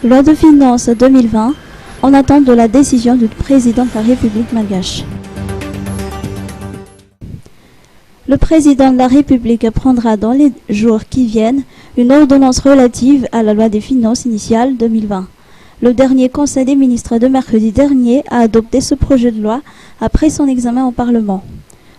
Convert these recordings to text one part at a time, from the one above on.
Loi de finances 2020, en attente de la décision du président de la République malgache. Le président de la République prendra dans les jours qui viennent une ordonnance relative à la loi des finances initiale 2020. Le dernier Conseil des ministres de mercredi dernier a adopté ce projet de loi après son examen au Parlement.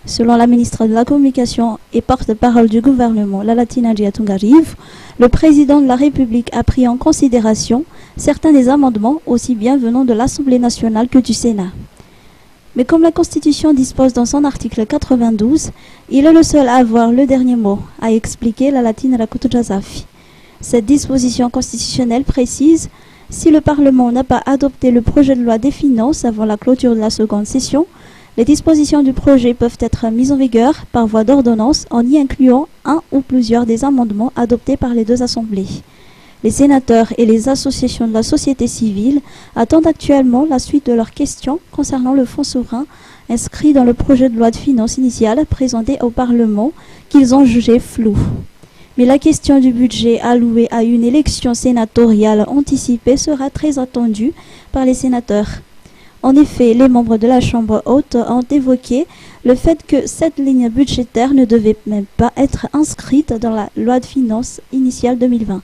Selon la ministre de la Communication et porte-parole du gouvernement, Lalatina Diatungariv, le président de la République a pris en considération certains des amendements, aussi bien venant de l'Assemblée nationale que du Sénat. Mais comme la Constitution dispose dans son article 92, il est le seul à avoir le dernier mot, a expliqué Lalatina Rakutujazafi. Cette disposition constitutionnelle précise « Si le Parlement n'a pas adopté le projet de loi des finances avant la clôture de la seconde session, les dispositions du projet peuvent être mises en vigueur par voie d'ordonnance en y incluant un ou plusieurs des amendements adoptés par les deux assemblées. Les sénateurs et les associations de la société civile attendent actuellement la suite de leurs questions concernant le fonds souverain inscrit dans le projet de loi de finances initiale présenté au Parlement qu'ils ont jugé flou. Mais la question du budget alloué à une élection sénatoriale anticipée sera très attendue par les sénateurs. En effet, les membres de la Chambre haute ont évoqué le fait que cette ligne budgétaire ne devait même pas être inscrite dans la loi de finances initiale 2020.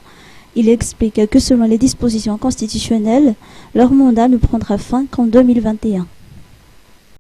Il explique que selon les dispositions constitutionnelles, leur mandat ne prendra fin qu'en 2021.